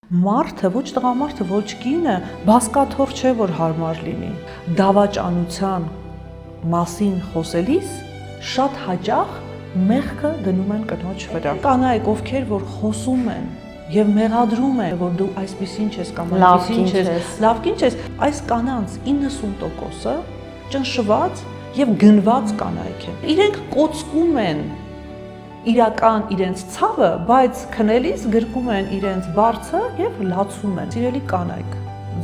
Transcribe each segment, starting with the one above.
Մարդը, ոչ տղամարդը, ոչ կինը բասկաթոռ չէ, որ հարմար լինի։ Դավաճանության մասին խոսելիս շատ հաճախ մեղքը դնում են կնոջ վրա։ Կանայք, ովքեր որ խոսում են եւ մեղադրում են, որ դու այսպեսին չես կամ այսպեսին չես, լավ կին չես, այս կանանց 90%-ը ճնշված եւ գնված կանայք են։ Իրենք կոծկում են իրական իրենց ցավը, բայց քնելիս գրկում են իրենց բարձը եւ լացում են։ Սիրելի կանայք,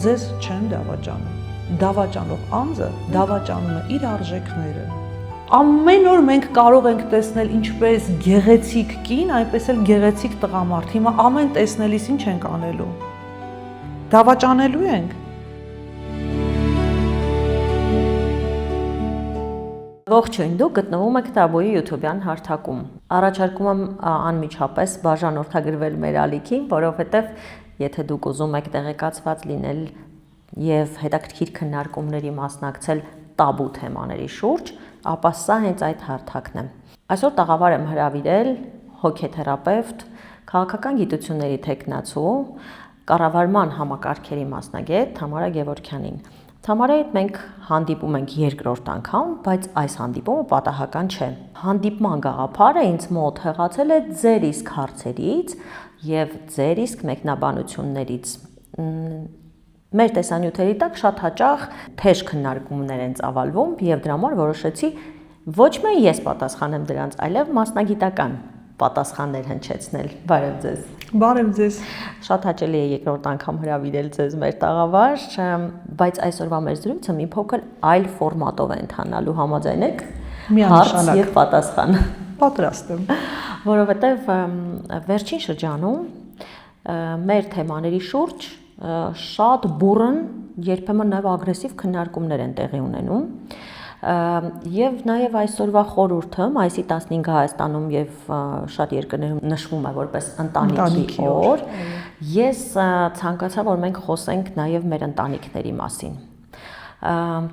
ձեզ չեն դավաճանում։ Դավաճանող անձը դավաճանում է իր արժեքները։ Ամեն օր մենք կարող ենք տեսնել ինչպես գեղեցիկ կին, այնպես էլ գեղեցիկ տղամարդ։ Հիմա ամեն տեսնելիս ինչ ենք անելու։ Դավաճանելու ենք։ Ողջույն, դուք գտնվում եք Տաբոյի YouTube-յան հարթակում։ Առաջարկում եմ անմիջապես բաժանորդագրվել մեր ալիքին, որովհետև եթե դուք ուզում եք տեղեկացված լինել եւ հետաքրքիր քննարկումների մասնակցել տաբու թեմաների շուրջ, ապա սա հենց այդ հարթակն է։ Այսօր տաղավար եմ հրավիրել հոգեթերապևտ, քաղաքական գիտությունների թեկնածու, կառավարման համակարգերի մասնագետ Թամարա Գևորգյանին։ Թամարայի հետ մենք հանդիպում ենք երկրորդ անգամ, բայց այս հանդիպումը պատահական չէ։ Հանդիպման գաղափարը ինձ մոտ հղացել է ձեր իսկ հարցերից եւ ձեր իսկ մեկնաբանություններից։ Մեր տեսանյութերի տակ շատ հաճախ թեժ քննարկումներ են ծավալվում եւ դրա համար որոշեցի ոչ միայն ես պատասխանեմ դրանց, այլև մասնագիտական պատասխաններ հնչեցնել։ Բարև ձեզ։ Բարև ձեզ։ Շատ հաճելի է երկրորդ անգամ հրավիրել ձեզ մեր տաղավար, բայց այսօրվա մեր զրույցը մի փոքր այլ ֆորմատով է ընթանալու, համաձայն եք։ Հարց եւ պատասխան։ Պատրաստ եմ։ Որովհետեւ վերջին շրջանում մեր թեմաների շուրջ շատ բուռն, երբեմն նաեւ ագրեսիվ քննարկումներ են տեղի ունենում։ Եվ նաև այսօրվա խորհուրդը մայիսի 15-ը Հայաստանում եւ շատ երկրներում նշվում է որպես ընտանիքի օր։ Ես ցանկացա, որ մենք խոսենք նաև մեր ընտանիքների մասին։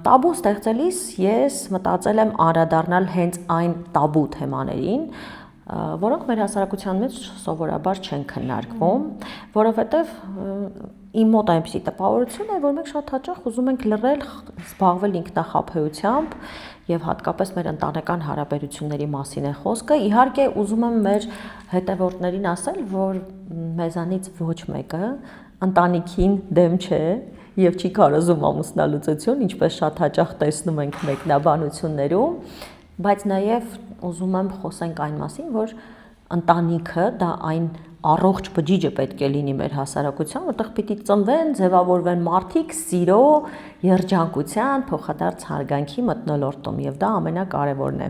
Տաբու ստեղծելիս ես մտածել եմ անդրադառնալ հենց այն տաբու թեմաներին, որոնք մեր հասարակության մեջ սովորաբար չեն քննարկվում, որովհետև իմ մոտ այնպիսի տպավորություն է, որ մենք շատ հաճախ ուզում ենք լռել, զբաղվել ինքնախաբեությամբ եւ հատկապես մեր ընտանեկան հարաբերությունների մասին է խոսքը։ Իհարկե, ուզում եմ մեր հետևորդներին ասել, որ մեզանից ոչ մեկը ընտանիքին դեմ չէ եւ չի կարոզում ամուսնալուծություն, ինչպես շատ հաճախ տեսնում ենք մեկնաբանություններում, բայց նաեւ ուզում եմ խոսենք այն մասին, որ ընտանիքը դա այն առողջ բջիջը պետք է լինի մեր հասարակության, որտեղ պիտի ծնվեն, ձևավորվեն մարդիկ սիրո, երջանկության, փոխադարձ հարգանքի մթնոլորտում եւ դա ամենակարևորն է։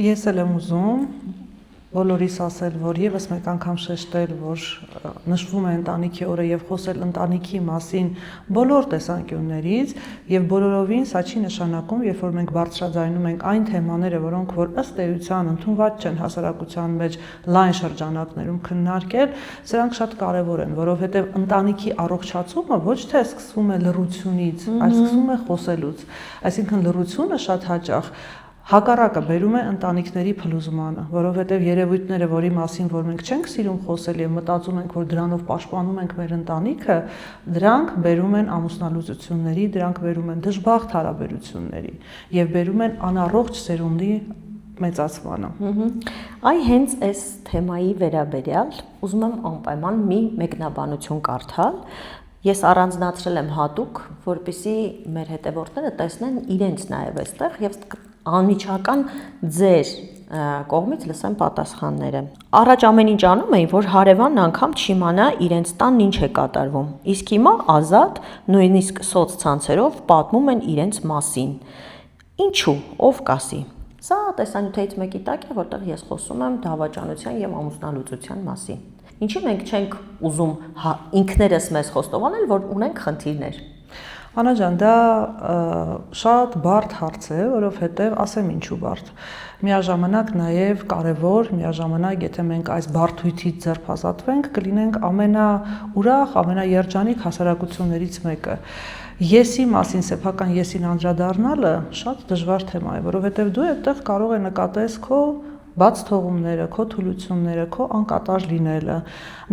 Ես էլ եմ ուզում բոլորիս ասել, որ եւս մեկ անգամ շեշտել, որ նշվում է ընտանիքի օրը եւ խոսել ընտանիքի մասին բոլոր տեսանկյուններից եւ բոլորովին սա չի նշանակում, երբ որ մենք բարձրաձայնում ենք այն թեմաները, որոնք որ ըստ էության ընդունված չեն հասարակության մեջ լայն շրջանակներում քննարկել, սրանք շատ կարեւոր են, որովհետեւ ընտանիքի առողջացումը ոչ թե սկսվում է լռությունից, այլ սկսվում է խոսելուց։ Այսինքն լռությունը շատ հաճախ հակառակը բերում է ընտանիքների փլուզմանը, որովհետև երևույթները, որի մասին որ մենք չենք սիրում խոսել եւ մտածում ենք, որ դրանով պաշտպանում ենք մեր ընտանիքը, դրանք բերում են ամուսնալուծությունների, դրանք բերում են դժբախտ հարաբերությունների եւ բերում են անառողջ սերունդի մեծացմանը։ Այ հենց այս թեմայի վերաբերյալ ուզում եմ անպայման մի մեկնաբանություն կարդալ։ Ես առանձնացրել եմ հատուկ, որպեսզի մեր հետևորդները տեսնեն իրենց նաև այստեղ եւ անմիջական ձեր կողմից լսեմ պատասխանները։ Առաջ ամեն ինչ անում էին, որ հարևանն անգամ չիմանա իրենց տանն ինչ է կատարվում։ Իսկ հիմա ազատ, նույնիսկ սոցցանցերով պատմում են իրենց մասին։ Ինչու, ով կասի։ Սա տեսանյութերից մեկի տակ է, որտեղ ես խոսում եմ դավաճանության եւ ամուսնալուծության մասին։ Ինչի մենք չենք ուզում ինքներս մեզ խոստովանել, որ ունենք խնդիրներ։ Անա ջան, դա շատ բարդ հարց է, որովհետև ասեմ ինչու բարդ։ Միաժամանակ նաև կարևոր, միաժամանակ եթե մենք այս բարդույթից ձերբազատվենք, կլինենք ամենաուրախ, ամենաերջանիկ հասարակություններից մեկը։ Եսի մասին, սեփական եսին անդրադառնալը շատ դժվար թեմա է, որովհետև դու այդտեղ կարող ես նկատես քո բաց թողումները, քո թուլությունները, քո անկատար լինելը,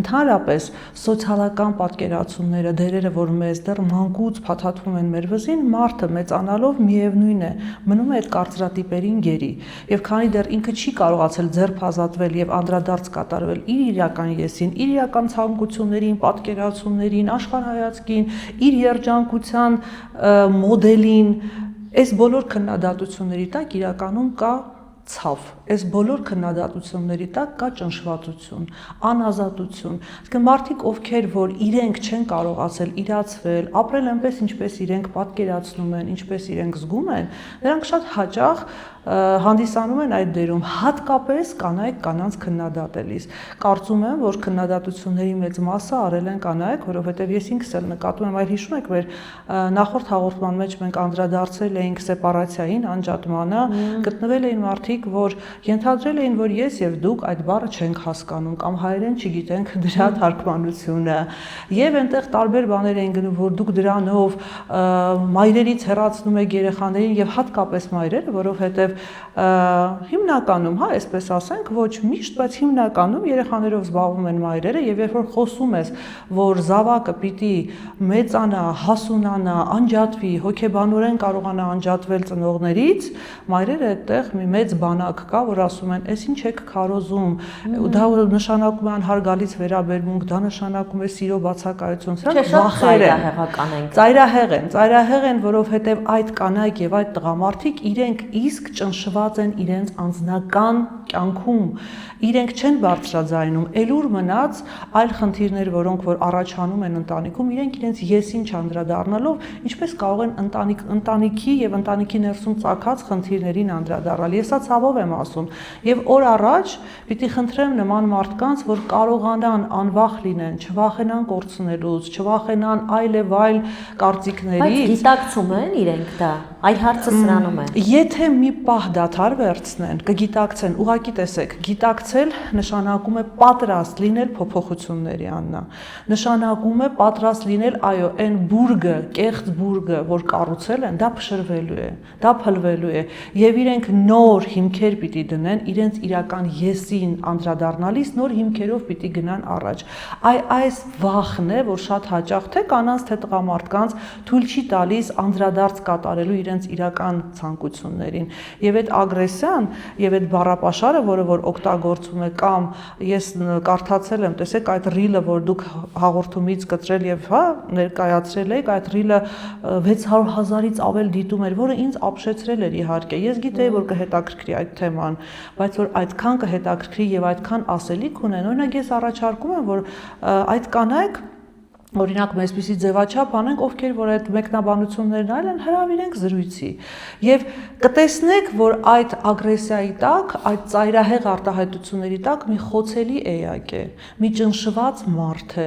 ընդհանրապես սոցիալական պատկերացումները, դերերը, որ մեզ դեռ մանկուց փաթաթվում են մեր վզին, մարդը մեծանալով միևնույն է, մնում է այդ կարծրատիպերին գերի, եւ քանի դեռ ինքը չի կարողացել ձեռբազատվել եւ անդրադարձ կատարվել իր իրական եսին, իր իրական ցանկություններին, պատկերացումներին, աշխարհայացքին, իր երջանկության մոդելին, այս բոլոր քննադատությունների տակ իրականում կա ցավ, այս բոլոր քննադատությունների տակ կա ճնշվածություն, անազատություն։ Այսինքն մարդիկ, ովքեր որ իրենք չեն կարողացել իրացվել, ապրել այնպես, ինչպես իրենք պատկերացնում են, ինչպես իրենք զգում են, նրանք շատ հաճախ հանդիսանում են այդ դերում, հատկապես կանայք կանանց քննադատելիս։ Կարծում եմ, որ քննադատությունների մեծ մասը արել են կանայք, որովհետև ես ինքս էլ նկատում եմ, այլ հիշում եք, մեր նախորդ հաղորդման մեջ մենք անդրադարձել էինք սեպարացիային, անջատմանը, գտնվել էին մարդիկ, որ ենթադրել էին, որ ես եւ դուք այդ բառը չենք հասկանում կամ հայերեն չգիտենք դրա թարգմանությունը, եւ այնտեղ տարբեր բաներ էին գնում, որ դուք դրանով մայրերից հեռացնում եք երեխաներին եւ հատկապես մայրերը, որովհետեւ հիմնականում, հա, այսպես ասենք, ոչ միշտ, բայց հիմնականում երեխաներով զբաղվում են մայրերը եւ երբ որ խոսում ես, որ զավակը պիտի մեծանա, հասունանա, անջատվի, հոգեբանորեն կարողանա անջատվել ծնողներից, մայրերը այդտեղ մի մեծ բանակ կա, որ ասում են, «Էս ինչ եք քարոզում», դա նշանակում է անհարգալից վերաբերմունք, դա նշանակում է սիրո բացակայություն, սրանք վախեր են, ծայրահեղ են, որովհետեւ այդ կանայք եւ այդ տղամարդիկ իրենք իսկ ճնշված են իրենց անձնական կյանքում, իրենք չեն բարձրաձայնում, ելուր մնաց այլ խնդիրներ, որոնք որ առաջանում են ընտանիքում, իրենք իրենց եսին չանդրադառնալով, ինչպես կարող են ընտանիքի եւ ընտանիքի ներսում ծագած խնդիրներին անդրադառնալ։ Ես սա ցավով եմ ասում, եւ օր առաջ պիտի խնդրեմ նման մարդկանց, որ կարողանան անվախ լինեն, չվախենան կորցնելուց, չվախենան այլ եւ այլ կարծիքներից։ Բայց գիտակցում են իրենք դա, այլ հարցը սրանում է։ Եթե մի պահ դադար վերցնեն, կգիտակցեն, ուղղակի տեսեք, գիտակցել նշանակում է պատրաստ լինել փոփոխությունների, Աննա, նշանակում է պատրաստ լինել, այո, այն բուրգը, կեղծ բուրգը, որ կառուցել են, դա փշրվելու է, դա փլվելու է, եւ իրենք նոր հիմքեր պիտի դնեն, իրենց իրական եսին անդրադառնալիս նոր հիմքերով պիտի գնան առաջ։ Այս վախն է, որ շատ հաճախ թե կանանց, թե տղամարդկանց թույլ չի տալիս անդրադարձ կատարելու իրենց իրական ցանկություններին։ Եվ այդ ագրեսիան եւ այդ բառապաշարը, որը որ օգտագործում է, կամ ես կարդացել եմ, տեսեք, այդ ռիլը, որ դուք հաղորդումից կտրել եւ հա ներկայացրել եք, այդ ռիլը 600,000-ից ավել դիտում էր, որը ինձ ապշեցրել էր իհարկե։ Ես գիտեի, որ կհետաքրքրի այդ թեման, բայց որ այդքան կհետաքրքրի եւ այդքան ասելիք ունեն, օրինակ ես առաջարկում եմ, որ այդ կանայք օրինակ մեզպիսի ձևաչափ անենք, ովքեր որ այդ մեկնաբանություններն այլ են, հրավիրենք զրույցի եւ կտեսնեք, որ այդ ագրեսիայի տակ, այդ ծայրահեղ արտահայտությունների տակ մի խոցելի էակ է, մի ճնշված մարդ է,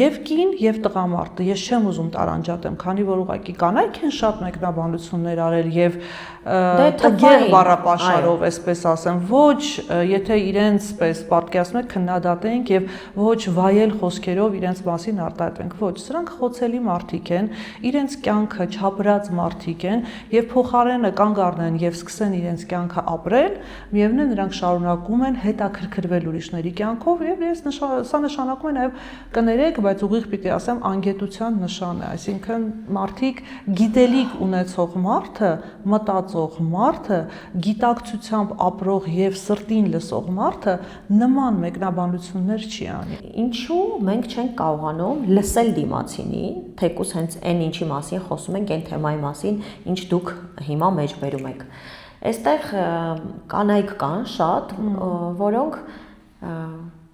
եւ կին եւ տղամարդը։ Ես չեմ ուզում տարանջատեմ, քանի որ ուղղակի կանայք են շատ մեկնաբանություններ արել եւ տգեղ բառապաշարով, այսպես ասեմ, ոչ եթե իրենց պես պատկերացնում եք քննադատենք եւ ոչ վայել խոսքերով իրենց մասին արտահայտենք, ոչ, սրանք խոցելի մարդիկ են, իրենց կյանքը չապրած մարդիկ են եւ փոխարենը կանգ առնեն եւ սկսեն իրենց կյանքը ապրել, միևնույն է նրանք շարունակում են հետաքրքրվել ուրիշների կյանքով եւ սա նշանակում է նաեւ կներեք, բայց ուղիղ պիտի ասեմ անգետության նշան է, այսինքն մարդիկ գիտելիք ունեցող մարդը, մտածող մարդը, գիտակցությամբ ապրող եւ սրտին լսող մարդը նման մեկնաբանություններ չի անի։ Ինչու մենք չենք կարողանում լսել դիմացինին, թեկուզ հենց այն ինչի մասին խոսում ենք, այն թեմայի մասին, ինչ դուք հիմա մեջբերում եք։ Այստեղ կանայք կան շատ, որոնք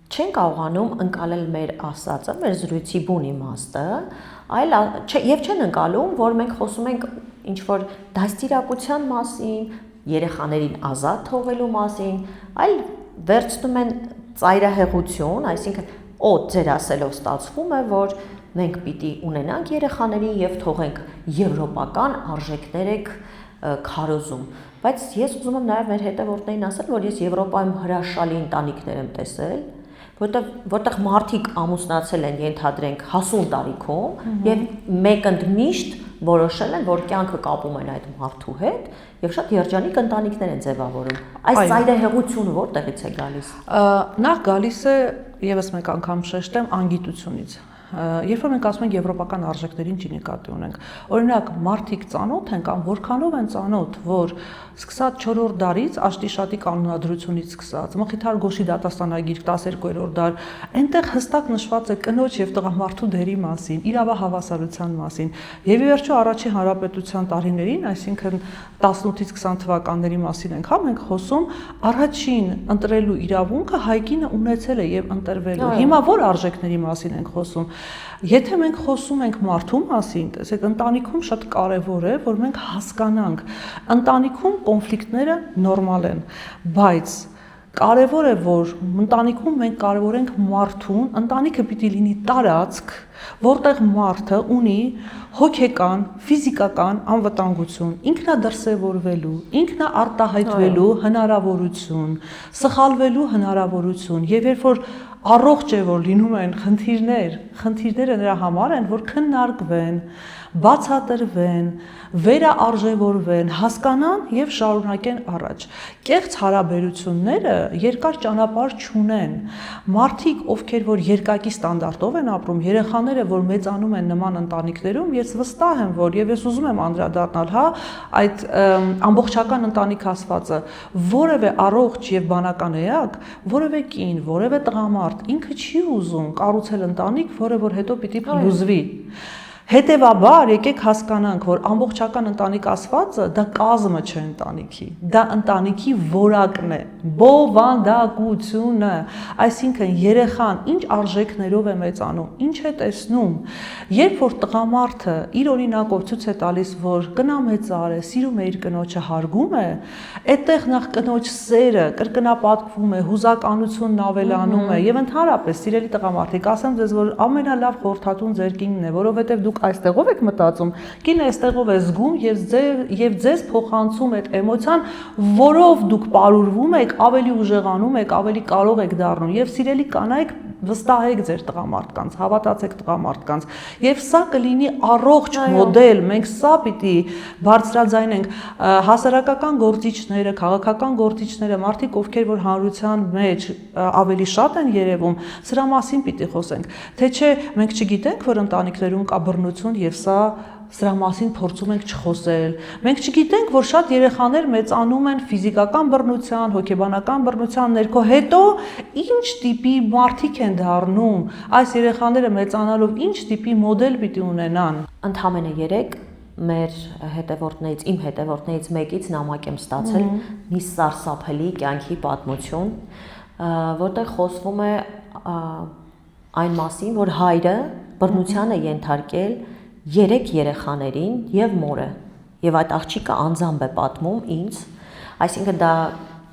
չեն կարողանում ընկալել մեր ասածը, մեր զրույցի բուն իմաստը, այլ եւ չեն ընկալում, որ մենք խոսում ենք ինչ որ դաստիարակության մասին, երեխաներին ազատ թողելու մասին, այլ վերցնում են ծայրահեղություն, այսինքն ձեր ասելով ստացվում է, որ մենք պիտի ունենանք երեխաներին եւ թողենք եվրոպական արժեքներ եք քարոզում, բայց ես ուզում եմ նաեւ մեր հետևորդներին ասել, որ ես Եվրոպայում հրաշալի ընտանիքներ եմ տեսել, որտեղ մարդիկ ամուսնացել են ենթադրենք հասուն տարիքում եւ մեկընդմիշտ որոշել են, որ կյանքը կապում են այդ մարդու հետ եւ շատ երջանիկ ընտանիքներ են ձևավորում։ Այս ծայրահեղությունը որտեղից է գալիս։ Նախ գալիս է եւս մեկ անգամ շեշտեմ անգիտությունից։ Երբ որ մենք ասում ենք եվրոպական արժեքներին չի նկատի ունենք, օրինակ մարդիկ ծանոթ են կամ որքանով են ծանոթ, որ սկսած 4-րդ դարից Աշտիշատի կանոնադրությունից սկսած Մխիթար Գոշի դատաստանագիր 12-րդ դար, այնտեղ հստակ նշված է կնոջ եւ տղամարդու դերի մասին, իրավահավասարության մասին։ Եվ ի վերջո առաջին հանրապետության տարիներին, այսինքն 18-ից 20 թվականների մասին ենք, հա, մենք խոսում առաջին ընտրելու իրավունքը հայկինը ունեցել է եւ ընտրվելու։ Հիմա որ արժեքների մասին ենք խոսում։ Եթե մենք խոսում ենք մարդու մասին, տեսեք, ընտանիքում շատ կարևոր է, որ մենք հասկանանք, ընտանիքում կոնֆլիկտները նորմալ են, բայց կարևոր է, որ ընտանիքում մենք կարևորենք մարդուն, ընտանիքը պիտի լինի տարածք, որտեղ մարդը ունի հոգեկան, ֆիզիկական անվտանգություն, ինքնադրսևորվելու, ինքնաարտահայտվելու հնարավորություն, սխալվելու հնարավորություն, եւ երբ որ առողջ է, որ լինում են խնդիրները նրա համար են, որ քննարկվեն, բացատրվեն, վերաարժևորվեն, հասկանան եւ շարունակեն առաջ։ Կեղծ հարաբերությունները երկար ճանապարհ չունեն։ Մարդիկ, ովքեր որ երկակի ստանդարտով են ապրում, երեխաները, որ մեծանում են նման ընտանիքներում, ես վստահ եմ, որ եւ ես ուզում եմ անդրադառնալ, հա, այդ ամբողջական ընտանիք ասվածը, որևէ առողջ եւ բանական էակ, որևէ կին, որևէ տղամարդ ինքը չի ուզում կառուցել ընտանիք, որը որ հետո պիտի փլուզվի։ Հետևաբար եկեք հասկանանք, որ ամբողջական ընտանիք ասվածը դա կազմը չէ ընտանիքի, դա ընտանիքի որակն է, բովանդակությունը, այսինքն երեխան ինչ արժեքներով է մեծանում, ինչ է տեսնում, երբ որ տղամարդը իր օրինակով ցույց է տալիս, որ կնամեծար է, սիրում է իր կնոջը, հարգում է, այդտեղ նախ կնոջ սերը կրկնապատկվում է, հուզականությունն ավելանում է եւ ընդհանրապես սիրելի տղամարդիկ, ասեմ ձեզ, որ ամենալավ խորհրդատուն ձեր կինն է, որովհետեւ դուք այստեղով եք մտածում, կինը այստեղով է զգում եւ ձեզ փոխանցում այդ էմոցիան, որով դուք պարուրվում եք, ավելի ուժեղանում եք, ավելի կարող եք դառնում եւ սիրելի կանայք վստահեք ձեր տղամարդկանց, հավատացեք տղամարդկանց եւ սա կլինի առողջ մոդել, մենք սա պիտի բարձրաձայնենք հասարակական գործիչները, քաղաքական գործիչները, մարդիկ ովքեր որ հանրության մեջ ավելի շատ են երևում, սրա մասին պիտի խոսենք, թե չէ մենք չգիտենք, որ ընտանիքներում կա բռնություն եւ սրա մասին փորձում ենք չխոսել։ Մենք չգիտենք, որ շատ երեխաներ մեծանում են ֆիզիկական բռնության, հոգեբանական բռնության ներքո, հետո ինչ տիպի մարդիկ են դառնում, այս երեխաները մեծանալով ինչ տիպի մոդել պիտի ունենան։ Ընդամենը 3 մեր հետևորդներից, իմ հետևորդներից մեկից նամակ եմ ստացել մի սարսափելի կյանքի պատմություն, որտեղ խոսվում է այն մասին, որ հայրը բռնության է ենթարկել 3 երեխաներին եւ մորը եւ այդ աղջիկը անձամբ է պատմում ինձ, այսինքն դա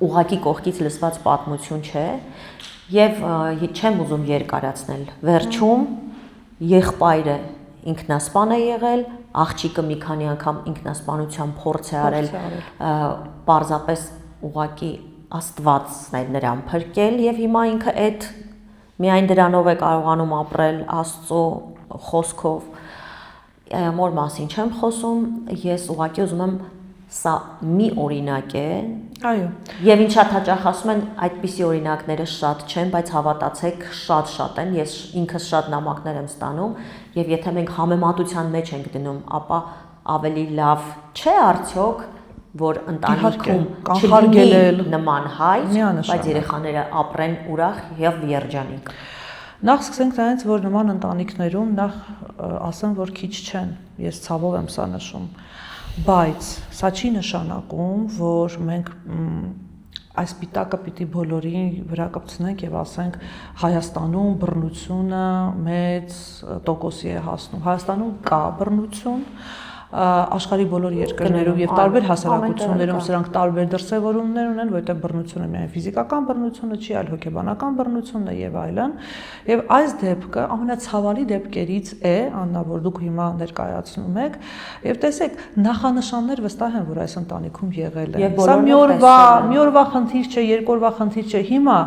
ուղակի կողքից լսված պատմություն չէ եւ չեմ ուզում երկարացնել, վերջում եղբայրը ինքնասպան է եղել, աղջիկը մի քանի անգամ ինքնասպանության փորձ է արել, պարզապես ուղակի Աստվածն է նրան փրկել եւ հիմա ինքը այդ միայն դրանով է կարողանում ապրել Աստծո խոսքով։ Մոր մասին չեմ խոսում, ես ուղղակի ուզում եմ սա մի օրինակ է։ Այո։ Եվ ինչ շատ հաճախ ասում են, այդպիսի օրինակները շատ չեն, բայց հավատացեք, շատ են։ Ես ինքս շատ նամակներ եմ ստանում, եւ եթե մենք համեմատության մեջ ենք դնում, ապա ավելի լավ չէ արդյոք, որ ընտանիքում կանխարգելել նման հայր, բայց երեխաները ապրեն ուրախ եւ երջանիկ։ Նախ սկսենք նրանից, որ նման ընտանիքներում նախ ասեմ, որ քիչ չեն, ես ցավով եմ սա նշում, բայց սա չի նշանակում, որ մենք այս պիտակը պիտի բոլորի վրա կպցնենք եւ ասենք Հայաստանում բռնությունը մեծ տոկոսի է հասնում։ Հայաստանում կա բռնություն, աշխարհի բոլոր երկրներում եւ տարբեր հասարակություններում սրանք տարբեր դրսևորումներ ունեն, որտեղ բռնությունը միայն ֆիզիկական բռնությունը չի, այլ հոգեբանական բռնությունն է եւ այլն։ Եվ այս դեպքը ամենացավալի դեպքերից է, Աննա, որ դուք հիմա ներկայացնում եք, եւ տեսեք, նախանշաններ վստահ են, որ այս ընտանիքում եղել են։ Սա մի օրվա խնդիր չէ, երկու օրվա խնդիր չէ։ Հիմա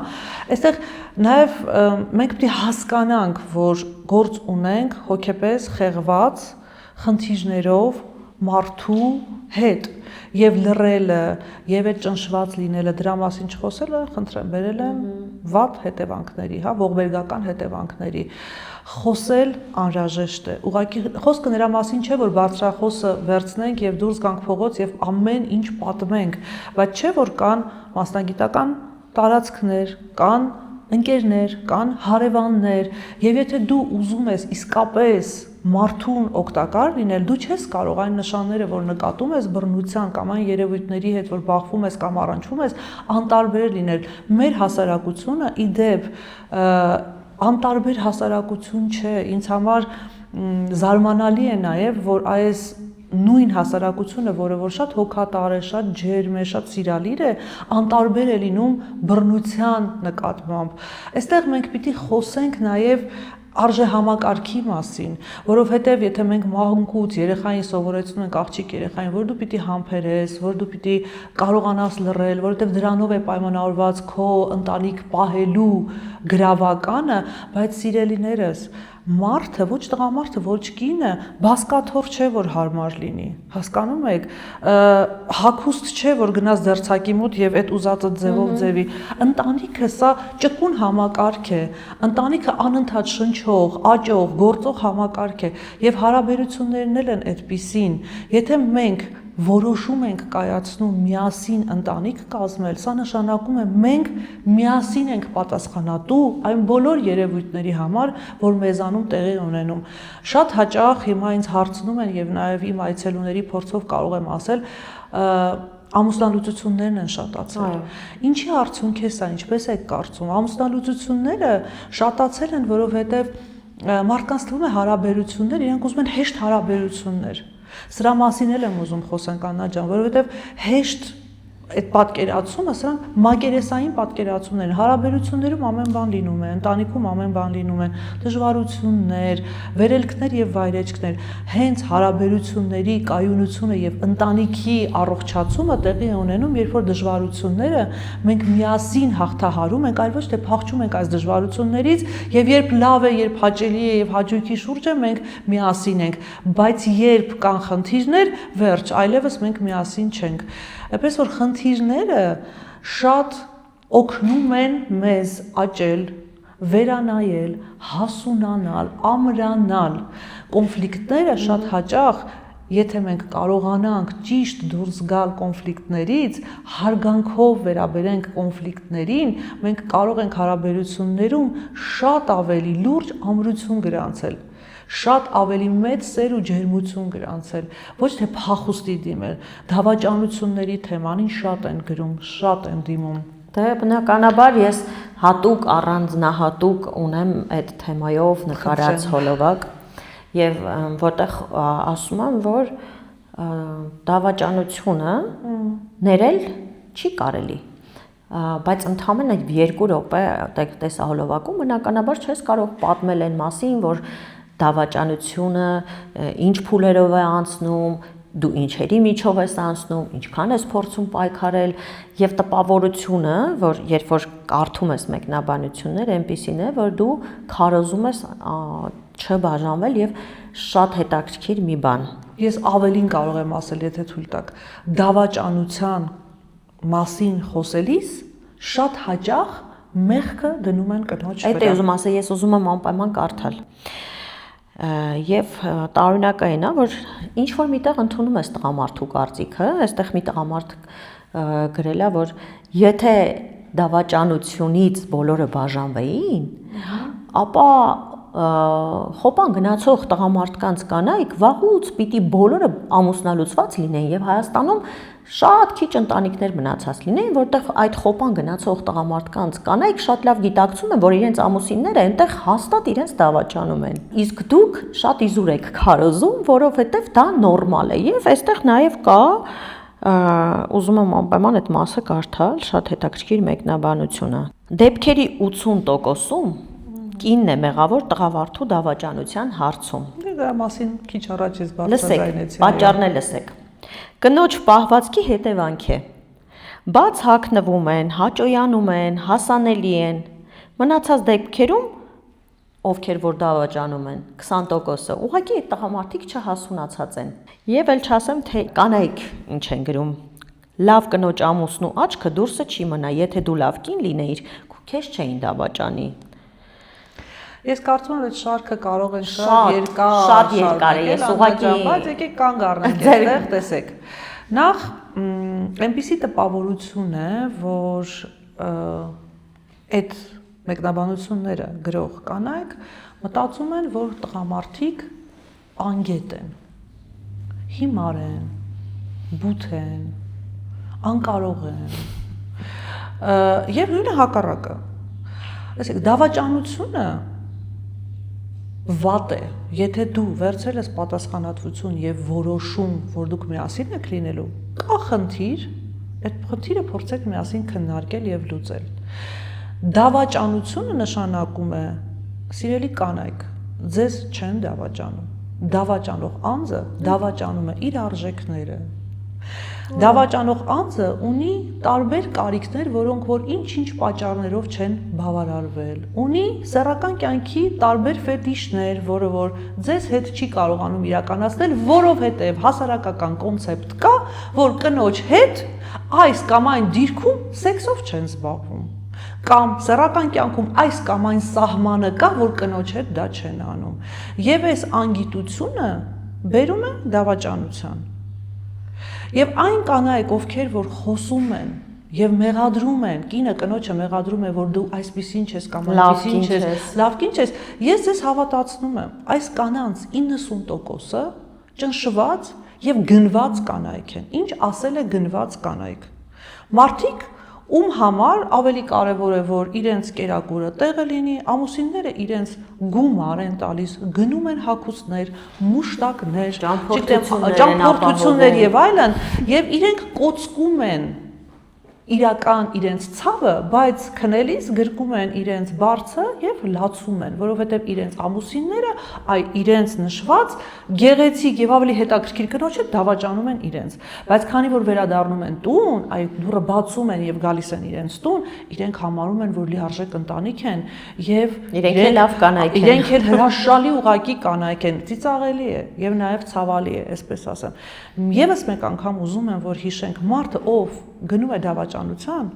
այստեղ նաեւ մենք պետք է հասկանանք, որ գործ ունենք հոգեպես խեղված խնդիրներով մարդու հետ եւ լռելը եւ այդ ճնշված լինելը դրա մասին չխոսելը խնդրեմ բերել եմ վատ հետևանքների, հա, ողբերգական հետևանքների խոսել անհրաժեշտ է։ Ուղղակի խոսքը նրա մասին չէ, որ բարձրախոսը վերցնենք եւ դուրս գանք փողոց եւ ամեն ինչ պատմենք, բայց չէ որ կան մասնագիտական տարածքներ, կան ընկերներ, կան հարևաններ, եւ եթե դու ուզում ես իսկապես մարդուն օգտակար լինել, դու չես կարող այն նշանները, որ նկատում ես բռնության կամ այն երևույթների հետ, որ բախվում ես կամ առնչվում ես, անտարբեր լինել։ Մեր հասարակությունը ի դեպ անտարբեր հասարակություն չէ, ինձ համար զարմանալի է նաև, որ այս նույն հասարակությունը, որը որ շատ հոգատար է, շատ ջերմ է, շատ սիրալիր է, անտարբեր է լինում բռնության նկատմամբ։ Այստեղ մենք պիտի խոսենք նաև արժեհամակարգի մասին, որովհետև եթե մենք մանկուց երեխային սովորեցնում ենք աղջիկ երեխային, որ դու պիտի համբերես, որ դու պիտի կարողանաս լռել, որովհետև դրանով է պայմանավորված քո ընտանիք պահելու գրավականը, բայց սիրելիներս, մարդը, ոչ տղամարդը, ոչ կինը բասկաթոռ չէ, որ հարմար լինի, հասկանում եք, հագուստ չէ, որ գնաս ձեռցակի մոտ եւ այդ ուզածը ձևով ձևի, ընտանիքը սա ճկուն համակարգ է, ընտանիքը անընդհատ շնչող, աճող, գործող համակարգ է եւ հարաբերություններն էլ են այդպիսին, եթե մենք որոշում ենք կայացնում միասին ընտանիք կազմել, սա նշանակում է մենք միասին ենք պատասխանատու այն բոլոր երևույթների համար, որ մեզանում տեղի ունենում։ Շատ հաճախ հիմա ինձ հարցնում են եւ նաեւ իմ այցելուների փորձով կարող եմ ասել, ամուսնալուծություններն են շատացել։ Ինչի արդյունք է սա, ինչպես եք կարծում։ Ամուսնալուծությունները շատացել են, որովհետեւ մարդկանց թվում է հարաբերություններ, իրենք ուզում են հեշտ հարաբերություններ։ Սրա մասին էլ եմ ուզում խոսենք Աննա ջան, որովհետև հեշտ այդ պատկերացումը սրանք մակերեսային պատկերացումներ են, հարաբերություններում ամեն բան լինում է, ընտանիքում ամեն բան լինում է, դժվարություններ, վերելքներ եւ վայրեջքներ, հենց հարաբերությունների կայունությունը եւ ընտանիքի առողջացումը տեղի է ունենում, երբ որ դժվարությունները մենք միասին հաղթահարում ենք, այլ ոչ թե փախչում ենք այս դժվարություններից եւ երբ լավ է, երբ հաճելի է եւ հաճույքի շուրջ է, մենք միասին ենք, բայց երբ կան խնդիրներ, վերջ, այլևս մենք միասին չենք։ Այնպես որ խնդիրները շատ օգնում են մեզ աճել, վերանայել, հասունանալ, ամրանալ։ Կոնֆլիկտները շատ հաճախ, եթե մենք կարողանանք ճիշտ դուրս գալ կոնֆլիկտներից, հարգանքով վերաբերենք կոնֆլիկտներին, մենք կարող ենք հարաբերություններում շատ ավելի լուրջ ամրություն գրանցել, շատ ավելի մեծ սեր ու ջերմություն գրանցել, ոչ թե փախուստի դիմել, դավաճանությունների թեմանին շատ են գրում, շատ են դիմում։ Դե բնականաբար ես հատուկ առանձնահատուկ ունեմ այդ թեմայով նկարած հոլովակ եւ որտեղ ասում եմ, որ դավաճանությունը ներել չի կարելի, բայց ընդամենը 2 րոպե տեսահոլովակում բնականաբար չես կարող պատմել այն մասին, որ դավաճանությունը ինչ փուլերով է անցնում, դու ինչերի միջով ես անցնում, ինչքան ես փորձում պայքարել եւ տպավորությունը, որ երբ որ կարդում ես մեկնաբանություններ, այնպիսին է, որ դու քարոզում ես չբաժանվել եւ շատ հետաքրքիր մի բան։ Ես ավելին կարող եմ ասել, եթե թույլ տաք, դավաճանության մասին խոսելիս շատ հաճախ մեղքը դնում են կնոջ վրա։ Այդ է ուզում ասել, ես ուզում եմ անպայման կարդալ։ Եվ տարօրինակային է, որ ինչ որ միտեղ ընդունում ես տղամարդու կարծիքը, այստեղ մի տղամարդ գրել է, որ եթե դավաճանությունից բոլորը բաժանվեին, ապա խոպան գնացող տղամարդկանց կանայք վաղուց պիտի բոլորը ամուսնալուծված լինեին եւ Հայաստանում շատ քիչ ընտանիքներ մնացած լինեին, որտեղ այդ խոպան գնացող տղամարդկանց կանայք շատ լավ գիտակցում են, որ իրենց ամուսինները այնտեղ հաստատ իրենց դավաճանում են։ Իսկ դուք շատ իզուր եք քարոզում, որովհետեւ դա նորմալ է եւ այստեղ նաեւ կա ուզում եմ անպայման այդ մասը կարդալ, շատ հետաքրքիր մեկնաբանությունը։ Դեպքերի 80%-ում կինն է մեղավոր տղավարդու դավաճանության հարցում։ Դրա մասին քիչ առաջ ես բարձրացրեցի։ Պատճառն է լսեք։ Կնոջ պահվածքի հետևանք է։ Բաց հագնվում են, հաճոյանում են, հասանելի են։ Մնացած դեպքերում ովքեր որ դավաճանում են 20%-ը ուղղակի այդ տղամարդիկ չհասունացած են։ Եվ էլ չասեմ, թե կանայք ինչ են գրում։ Լավ կնոջ ամուսնու աչքը դուրսը չի մնա, եթե դու լավ կին լինեիր, քեզ չէին դավաճանի։ Ես կարծում եմ, այդ շարքը կարող են շատ երկար է, ես ուղղակի բայց եկեք կանգ առնենք այդտեղ, տեսեք։ Նախ այնպիսի տպավորություն է, որ այդ մեկնաբանությունները գրող կանայք մտածում են, որ տղամարդիկ անգետ են, հիմար են, բութ են, անկարող են, եւ նույնը հակառակը։ Տեսեք, դավաճանությունը վատ է, եթե դու վերցրել ես պատասխանատվություն եւ որոշում, որ դուք միասին եք լինելու, կա խնդիր, այդ խնդիրը փորձեք միասին քննարկել եւ լուծել։ Դավաճանությունը նշանակում է, սիրելի կանայք, ձեզ չեն դավաճանում։ Դավաճանող անձը դավաճանում է իր արժեքները։ Դավաճանող անձը ունի տարբեր կարիքներ, որոնք որ ինչ-ինչ պատճառներով չեն բավարարվել։ Ունի սեռական կյանքի տարբեր ֆետիշներ, որը որ ձեզ հետ չի կարողանում իրականացնել, որովհետև հասարակական կոնցեպտ կա, որ կնոջ հետ այս կամ այն դիրքում սեքսով չեն զբաղվում։ Կամ սեռական կյանքում այս կամ այն սահմանը կա, որ կնոջ հետ դա չեն անում։ Եվ այս անգիտությունը բերում է դավաճանության։ Եվ այն կանայք, ովքեր որ խոսում են եւ մեղադրում են, կինը կնոջը մեղադրում է, որ դու այսպեսին չես կամ այնպեսին չես, լավ կին չես, ես ձեզ հավատացնում եմ, այս կանանց 90%-ը ճնշված եւ գնված կանայք են։ Ինչ ասել է գնված կանայք։ Մարդիկ ում համար ավելի կարևոր է, որ իրենց կերակուրը տեղը լինի, ամուսինները իրենց գումար են տալիս, գնում են հագուստներ, մուշտակներ, ճամփորդություններ եւ այլն, եւ իրենք կոծկում են իրական իրենց ցավը, բայց քնելիս գրկում են իրենց բարձը եւ լացում են, որովհետեւ իրենց ամուսինները իրենց նշված գեղեցիկ եւ ավելի հետաքրքիր կնոջը դավաճանում են իրենց, բայց քանի որ վերադառնում են տուն, դուռը բացում են եւ գալիս են իրենց տուն, իրենք համարում են, որ լիարժեք ընտանիք են եւ իրենք լավ կանայք են, իրենք էլ հրաշալի ուղակի կանայք են, ծիծաղելի է եւ նաեւ ցավալի է, այսպես ասեմ։ Եվս մեկ անգամ ուզում եմ, որ հիշենք մարդը, ով գնում է դավաճանության,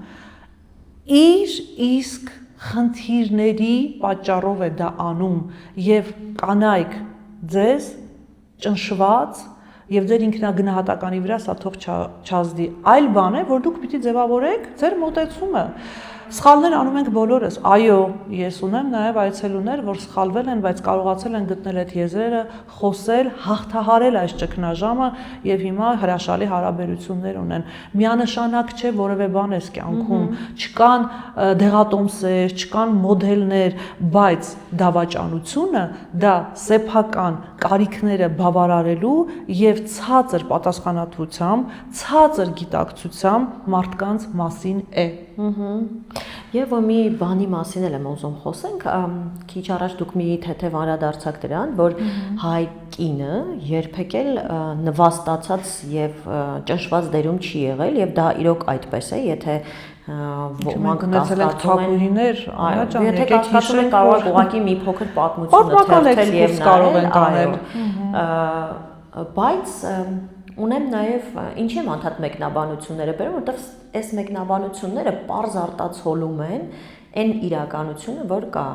իր իսկ խնդիրների պատճառով է դա անում եւ կանայք ձեզ ճնշված եւ ձեր ինքնագնահատականի վրա սա թող չազդի, այլ բան է, որ դուք պիտի ձևավորեք ձեր մոտեցումը։ Սխալներ անում ենք բոլորս, այո, ես ունեմ նաև այցելուներ, որ սխալվել են, բայց կարողացել են գտնել այդ եզրերը, խոսել, հաղթահարել այս ճգնաժամը եւ հիմա հրաշալի հարաբերություններ ունեն։ Միանշանակ չէ որևէ բան էս կյանքում, չկան դեղատոմսեր, չկան մոդելներ, բայց դավաճանությունը դա սեփական կարիքները բավարարելու եւ ցածր պատասխանատվությամբ, ցածր գիտակցությամբ մարդկանց մասին է։ Եվ մի բանի մասին եմ ուզում խոսենք, քիչ առաջ դուք մի թեթև անդրադարձաք դրան, որ հայ կինը երբեք էլ նվաստացած եւ ճնշված դերում չի եղել եւ դա իրոք այդպես է, եթե ոմանք կասկածում են, եթե կասկածում են կարող ուղղակի մի փոքր պատմությունը թերթել եւ կարող են անել, բայց ունեմ նաև ինչի եմ անդադ մեկնաբանությունները բերում, որտեղ այս մեկնաբանությունները պարզ արտացոլում են այն իրականությունը, որ կա։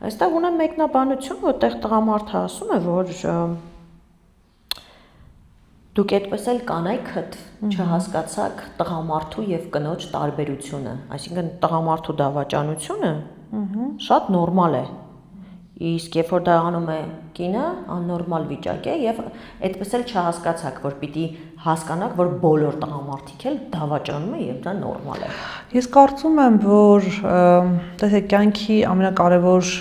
Այստեղ ունեմ մեկնաբանություն, որտեղ տղամարդը ասում է, որ դուք այդպես էլ կանայքդ չհասկացաք տղամարդու եւ կնոջ տարբերությունը, այսինքն տղամարդու դավաճանությունը շատ նորմալ է։ Իսկ երբ որ դա անում է կինը, աննորմալ վիճակ է եւ այդպես էլ չհասկացաք, որ պիտի հասկանաք, որ բոլոր տղամարդիկ էլ դավաճանում են եւ դա նորմալ է։ Ես կարծում եմ, որ տեսեք, կյանքի ամենակարևոր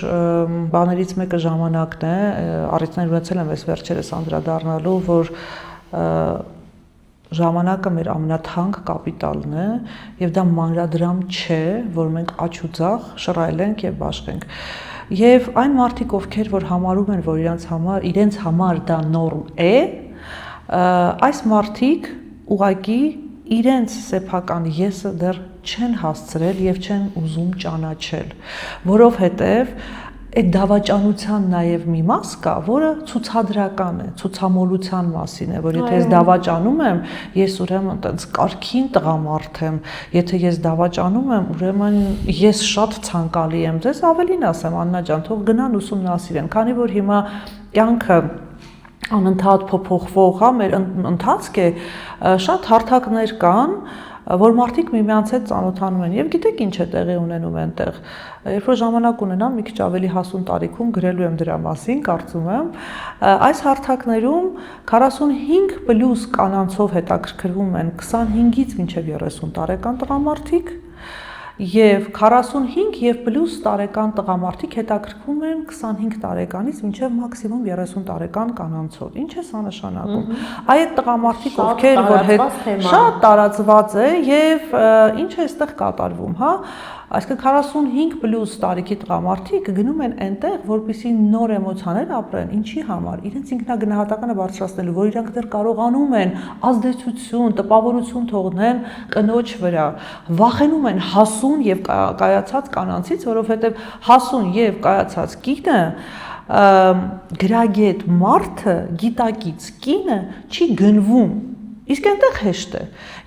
բաներից մեկը ժամանակն է, առիթներ ունեցել եմ այս վերջերս անդրադառնալու, որ ժամանակը մեր ամենաթանկ կապիտալն է եւ դա մանրադրամ չէ, որ մենք աչ ու ձախ շռայլենք եւ բաշխենք։ Եվ այն մարդիկ, ովքեր որ համարում են, որ իրենց համար դա նորմ է, այս մարդիկ ուղղակի իրենց սեփական եսը դեռ չեն հասցրել եւ չեն ուզում ճանաչել, որովհետեւ այդ դավաճանության նաև մի մաս կա, որը ցուցադրական է, ցուցամոլության մասին է, որ եթե ես դավաճանում եմ, ես ուրեմն այտենց կարքին տղամարդ եմ, եթե ես դավաճանում եմ, ուրեմն ես շատ ցանկալի եմ, ձեզ ավելին ասեմ, Աննա ջան, թող գնան ուսումնասիրեն, քանի որ հիմա կյանքը անընդհատ փոփոխվող, հա, մեր ընթացք է, շատ հարթակներ կան, որ մարդիկ միմյանց հետ ծանոթանում են եւ գիտեք ինչ է տեղի ունենում այնտեղ երբ որ ժամանակ ունենամ մի քիչ ավելի հասուն տարիքում գրելու եմ դրա մասին կարծում եմ այս հարթակներում 45+ կանանցով հետաքրքրվում են 25-ից մինչեւ 30 տարեկան տղամարդիկ եւ 45 եւ պլյուս տարեկան տղամարդիկ հետաքրքրվում են 25 տարեկանից մինչեւ մաքսիմում 30 տարեկան կանանցով։ Ինչ է սա նշանակում։ Այդ տղամարդիկ ովքեր որ շատ տարածված է եւ ինչ է այստեղ կատարվում, հա։ Այսինքն 45+ տարեկի տղամարդիկ գնում են այնտեղ, որպեսզի նոր էմոցիաներ ապրեն, ինչի համար, իրենց ինքնագնահատականը բարձրացնելու, որ իրանք դեռ կարողանում են ազդեցություն, տպավորություն թողնեն կնոջ վրա, վախենում են հասուն եւ կայացած կանանցից, որովհետեւ հասուն եւ կայացած կինը գրագետ մարդը, գիտակից կինը չի գնվում Իսկ այնտեղ հեշտ է։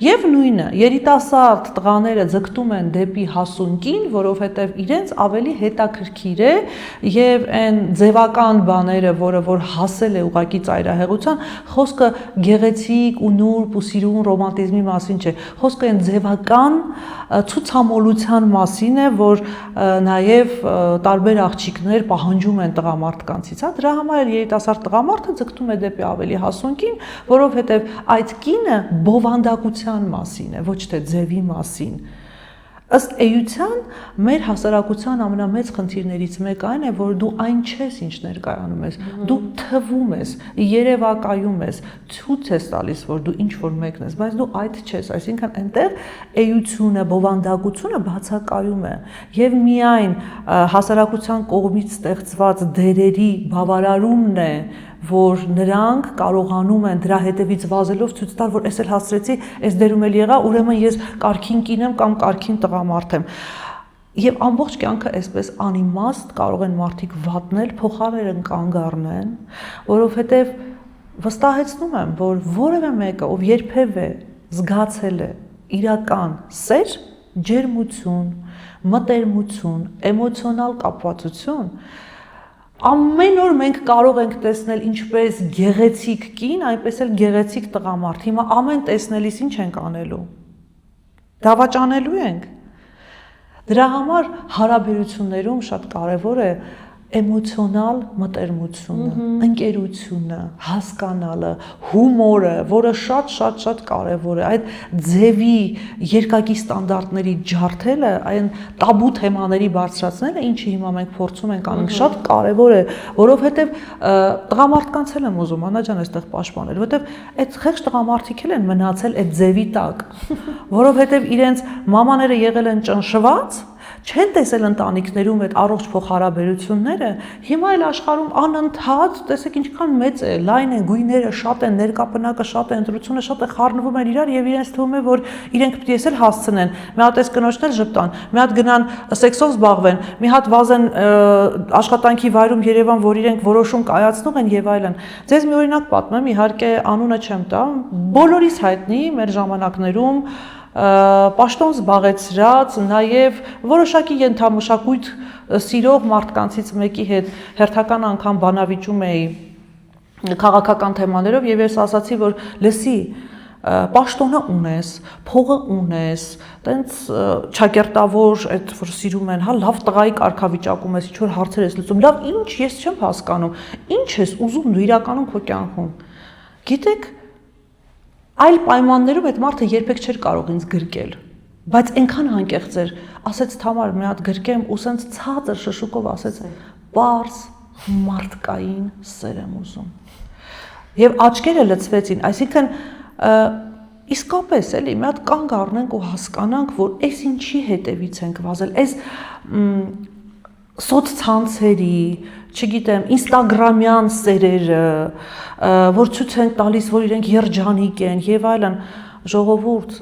Եվ նույնը, երիտասարդ տղաները ձգտում են դեպի հասուն կին, որովհետև իրենց ավելի հետաքրքիր է եւ այն ձևական բաները, որը որ հասել է ուղակի ծայրահեղության, խոսքը գեղեցիկ ու նուրբ ու սիրուն ռոմանտիզմի մասին չէ։ Խոսքը այն ձևական ցուցամոլության մասին է, որ նաեւ տարբեր աղջիկներ պահանջում են տղամարդկանցից, հա, դրա համար երիտասարդ տղամարդը ձգտում է դեպի ավելի հասուն կին, որովհետև այդ կինը բովանդակության մասին է, ոչ թե ձևի մասին։ Ըստ էության մեր հասարակության ամենամեծ խնդիրներից մեկը այն է, որ դու այն չես, ինչ ներկայանում ես, դու թվում ես, երևակայում ես, ցույց ես տալիս, որ դու ինչ որ մեկն ես, բայց դու այդ չես, այսինքն այնտեղ էությունը, բովանդակությունը բացակայում է եւ միայն հասարակության կողմից ստեղծված դերերի բավարարումն է որ նրանք կարողանում են դրա հետևից վազելով ցույց տալ, որ ես էլ հասցրեցի, ես դերում էլ եղա, ուրեմն ես կարքին կին եմ կամ կարքին տղամարդ եմ։ Եվ ամբողջ կյանքը այսպես անիմաստ կարող են մարդիկ վատնել, փոխարեն կանգ առնեն, որովհետև վստահեցնում եմ, որ որևէ մեկը, ով երբևէ զգացել է իրական սեր, ջերմություն, մտերմություն, էմոցիոնալ կապվածություն, ամեն օր մենք կարող ենք տեսնել ինչպես գեղեցիկ կին, այնպես էլ գեղեցիկ տղամարդ։ Հիմա ամեն տեսնելիս ինչ ենք անելու։ Դավաճանելու ենք։ Դրա համար հարաբերություններում շատ կարևոր է էմոցիոնալ մտերմությունը, ընկերությունը, հասկանալը, հումորը, որը շատ կարևոր է, այդ ձևի երկակի ստանդարտների ջարդելը, այն տաբու թեմաների բարձրացնելը, ինչը հիմա մենք փորձում ենք անում, շատ կարևոր է, որովհետև տղամարդկանց էլ եմ ուզում, Աննա ջան, այստեղ պաշտպանել, որովհետև այդ խեղճ տղամարդիկ էլ են մնացել այդ ձևի տակ, որովհետև իրենց մամաները եղել են ճնշված չեն տեսել ընտանիքներում այդ առողջ փոխհարաբերությունները, հիմա էլ աշխարհում անընդհատ, տեսեք ինչքան մեծ է, լայն են, գույները շատ են, ներկապնակը շատ է, ընտրությունը շատ է, խառնվում են իրար եւ իրենց թվում է, որ իրենք պետք է էլ հասցնեն, մի հատ էս կնոջն էլ ժպտան, մի հատ գնան սեքսով զբաղվեն, մի հատ վազեն աշխատանքի վայրում Երևան, որ իրենք որոշում կայացնող են եւ այլն։ Ձեզ մի օրինակ պատմեմ, իհարկե անունը չեմ տա, բոլորիս հայտնի մեր ժամանակներում պաշտոն զբաղեցրած, նաև որոշակի ենթամշակույթ սիրող մարդկանցից մեկի հետ հերթական անգամ բանավիճում էի քաղաքական թեմաներով եւ ես ասացի, որ լսի, պաշտոնը ունես, փողը ունես, տենց ճակերտավոր այդ որ սիրում են, հա, լավ տղայի կարգավիճակում ես, ինչ որ հարցեր ես լուծում, լավ, ինչ ես չեմ հասկանում, ինչ ես ուզում դու իրականում քո կյանքում։ Գիտեք, այլ պայմաններում այդ մարդը երբեք չէր կարող ինձ գրկել, բայց այնքան անկեղծ էր, ասեց Թամար, մի հատ գրկեմ ու սենց ցածր շշուկով ասեց, պարզ մարդկային սեր եմ ուզում։ Եվ աչքերը լցվեցին, այսինքն իսկապես էլի մի հատ կանգ առնենք ու հասկանանք, որ այս ինչի հետևից ենք վազել, այս սոցցանցերի, չգիտեմ, ինստագրամյան սերերը, որ ցույց են տալիս, որ իրենք երջանիկ են եւ այլն, ժողովուրդ,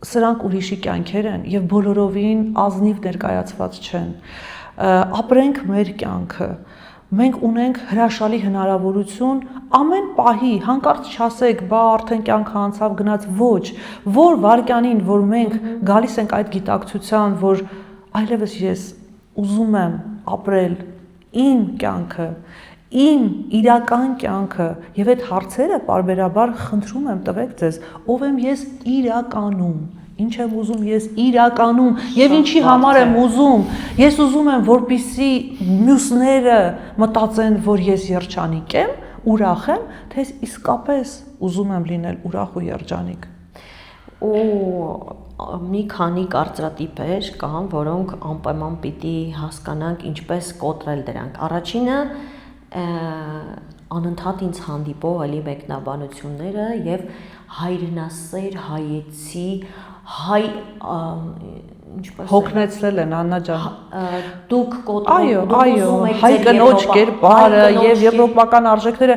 սրանք ուրիշի կյանքեր են եւ բոլորովին ազնիվ ներկայացված չեն։ ապրենք մեր կյանքը։ Մենք ունենք հրաշալի հնարավորություն ամեն պահի հանկարծ չասեք, բա արդեն կյանքը անցավ գնաց, ոչ, որ վարքյանին, որ մենք գալիս ենք այդ գիտակցության, որ այլևս ես ուզում եմ ապրել իմ կյանքը, իմ իրական կյանքը, եւ այդ հարցերը պարբերաբար խնդրում եմ տվեք ձեզ, ով եմ ես իրականում, ինչ եմ ուզում ես իրականում եւ ինչի համար եմ ուզում, ես ուզում եմ որպիսի մյուսները մտածեն, որ ես երջանիկ եմ, ուրախ եմ, թե իսկապես ուզում եմ լինել ուրախ ու երջանիկ։ Ու մի քանի կարծրատիպեր կան, որոնք անպայման պիտի հասկանանք ինչպես կոտրել դրանք։ Առաջինը անընդհատ ինձ հանդիպող էլի մեկնաբանությունները եւ հայրենասեր հայեցի հայ ինչպես հոգնեցրել են Աննա ջան։ Դուք կոտրում եք հայ կնոջ կերպարը եւ եվրոպական արժեքները,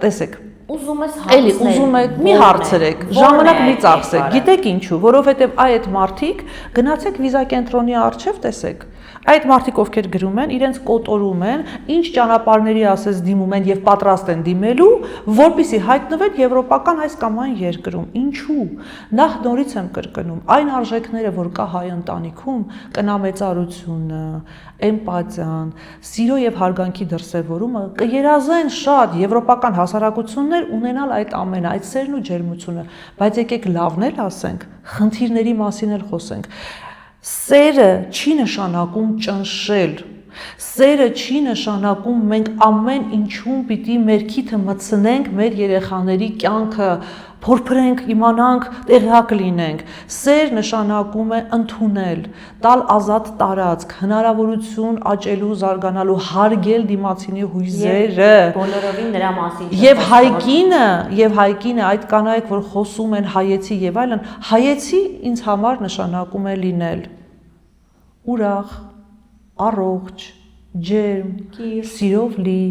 տեսեք, ուզում ես էլի ուզում եք մի հարցրեք, ժամանակ մի ծախսեք, գիտեք ինչու, որովհետեւ այդ մարդիկ գնացեք վիզա կենտրոնի առջև, տեսեք, այդ մարդիկ ովքեր գրում են, իրենց կոտորում են, ինչ ճանապարհների ասես դիմում են եւ պատրաստ են դիմելու, որպիսի հայտնվեն եվրոպական այս կամ այն երկրում։ Ինչու։ Նախ նորից եմ կրկնում, այն արժեքները, որ կա հայ ընտանիքում, կնամեծարությունը, էմպաթիան, սիրո եւ հարգանքի դրսեւորումը կերազեն շատ եվրոպական հասարակություններ ունենալ այդ ամենը, այդ սերն ու ջերմությունը, բայց եկեք լավն էլ ասենք, խնդիրների մասին էլ խոսենք։ Սերը չի նշանակում ճնշել, սերը չի նշանակում մենք ամեն ինչում պիտի մեր քիթը մտցնենք մեր երեխաների կյանքը, փորփրենք, իմանանք, տեղյակ լինենք։ Սեր նշանակում է ընդունել, տալ ազատ տարածք, հնարավորություն աճելու, զարգանալու, հարգել դիմացինի հույզերը։ Բոլորովին նրա մասին։ Եվ հայկինը այդ կանայք, որ խոսում են հայեցի եւ այլն, հայեցի ինձ համար նշանակում է լինել ուրախ, առողջ, ջերմ, սիրով լի,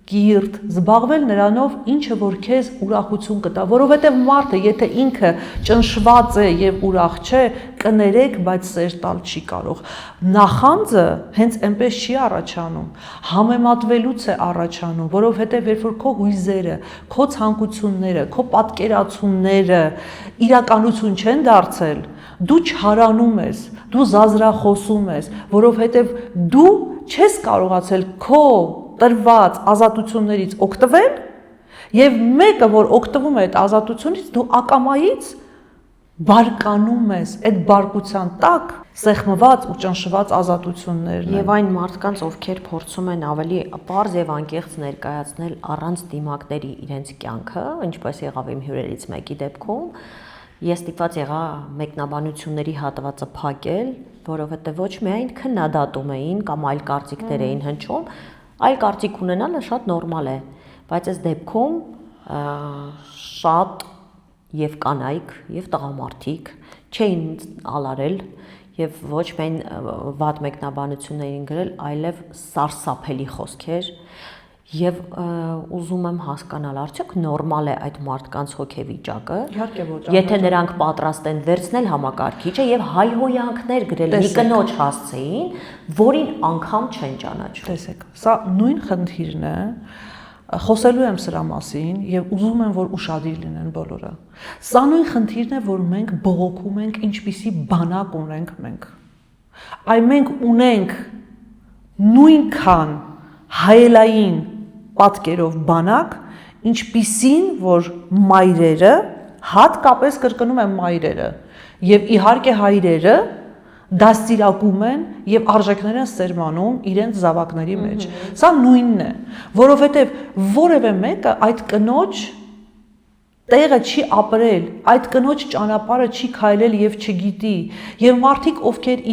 կիրթ, զբաղվել նրանով, ինչը որ քեզ ուրախություն կտա, որովհետև մարդը, եթե ինքը ճնշված է եւ ուրախ չէ, կներեք, բայց սեր տալ չի կարող։ Նախանձը հենց այնպես չի առաջանում, համեմատվելուց է առաջանում, որովհետև երբ որ քո հույզերը, քո ցանկությունները, քո պատկերացումները իրականություն չեն դարձել, դու չհարանում ես, դու զազրախոսում ես, որովհետև դու չես կարողացել քո տրված ազատություններից օգտվել եւ մեկը որ օգտվում է այդ ազատությունից դու ակամայից բարկանում ես այդ բարկության տակ սեղմված ու ճնշված ազատություններն եւ այն մարդկանց ովքեր փորձում են ավելի պարզ եւ անկեղծ ներկայացնել առանց դիմակների իրենց կյանքը, ինչպես եղավ իմ հյուրերից մեկի դեպքում, ես ստիպված եղա մեկնաբանությունների հատվածը փակել, որովհետեւ ոչ միայն քննադատում էին կամ այլ կարծիքներ էին հնչում, այլ կարծիք ունենալը շատ նորմալ է, բայց այս դեպքում շատ եւ կանայք եւ տղամարդիկ չէին ալարել եւ ոչ միայն վատ մեկնաբանություններ էին գրել, այլև սարսափելի խոսքեր եւ ուզում եմ հասկանալ, արդյոք նորմալ է այդ մարդկանց հոգեվիճակը։ Իհարկե ոչ։ Եթե նրանք պատրաստ են վերցնել համակարգիչը եւ հայհոյանքներ գրել մի կնոջ հասցեին, որին անգամ չեն ճանաչում։ Տեսեք, սա նույն խնդիրն է, խոսելու եմ սրա մասին եւ ուզում եմ, որ ուշադիր լինեն բոլորը։ Սա նույն խնդիրն է, որ մենք բողոքում ենք, ինչպիսի բանակ ունենք մենք։ Այ մենք ունենք նույնքան հայելային պատկերով բանակ, ինչպիսին, որ մայրերը, հատկապես կրկնում եմ մայրերը, եւ իհարկե հայրերը դաստիարակում են եւ արժեքներ են սերմանում իրենց զավակների մեջ։ Սա նույնն է, որովհետեւ որևէ մեկը այդ կնոջ տեղը չի ապրել, այդ կնոջ ճանապարհը չի քայլել եւ չգիտի, եւ մարդիկ, ովքեր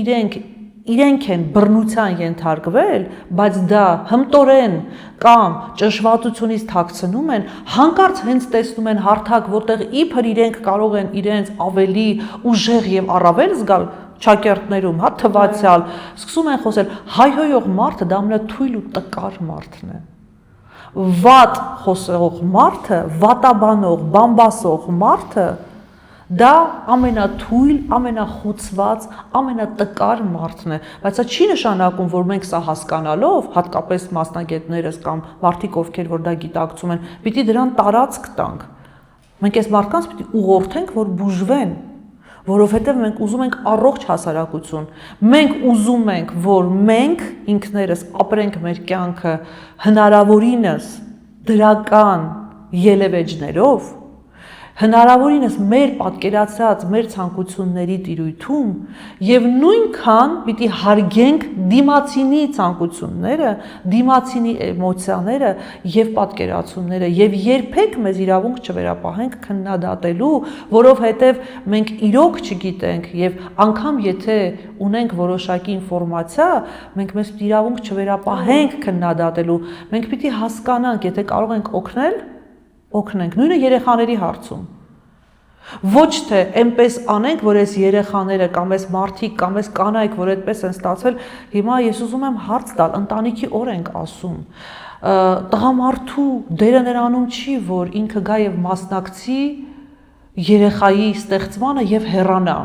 իրենք են բռնության ենթարկվել, բայց դա հմտորեն կամ ճնշվածությունից թաքցնում են, հանկարծ հենց տեսնում են հարթակ, որտեղ իբր իրենք կարող են իրենց ավելի ուժեղ եւ առավել զգալ ճակերտներում, հա թվացial, սկսում են խոսել, հայհոյող մարդը դա ամենաթույլ ու տկար մարդն է։ Վատ խոսող մարդը, վատաբանող, բամբասող մարդը Դա ամենաթույլ, ամենախոցված, ամենատկար մարդն է, բայց դա չի նշանակում, որ մենք սա հասկանալով, հատկապես մասնագետներս կամ մարդիկ, ովքեր որ դա գիտակցում են, պիտի դրան տարածք տանք։ Մենք այս մարդկանց պիտի ուղղորդենք, որ բուժվեն, որովհետև մենք ուզում ենք առողջ հասարակություն։ Մենք ուզում ենք, որ մենք ինքներս ապրենք մեր կյանքը հնարավորինս դրական ելևէջներով, հնարավորինս մեր պատկերացրած մեր ցանկությունների տիրույթում եւ նույնքան պիտի հարգենք դիմացինի ցանկությունները, դիմացինի էմոցիաները եւ պատկերացումները եւ երբեք մեզ իրավունք չվերապահենք քննադատելու, որովհետեւ մենք իրոք չգիտենք եւ անգամ եթե ունենք որոշակի ինֆորմացիա, մենք մեզ իրավունք չվերապահենք քննադատելու, մենք պիտի հասկանանք, եթե կարող ենք օգնենք, նույնը երեխաների հարցում։ Ոչ թե այնպես անենք, որ այս երեխաները կամ այս մարդիկ կամ այս կանայք, որ այդպես են ստացվել, հիմա ես ուզում եմ հարց տալ, ընտանիքի օր ենք ասում։ Տղամարդու դերը նրանում չի, որ ինքը գա եւ մասնակցի երեխայի ստեղծմանը եւ հեռանա։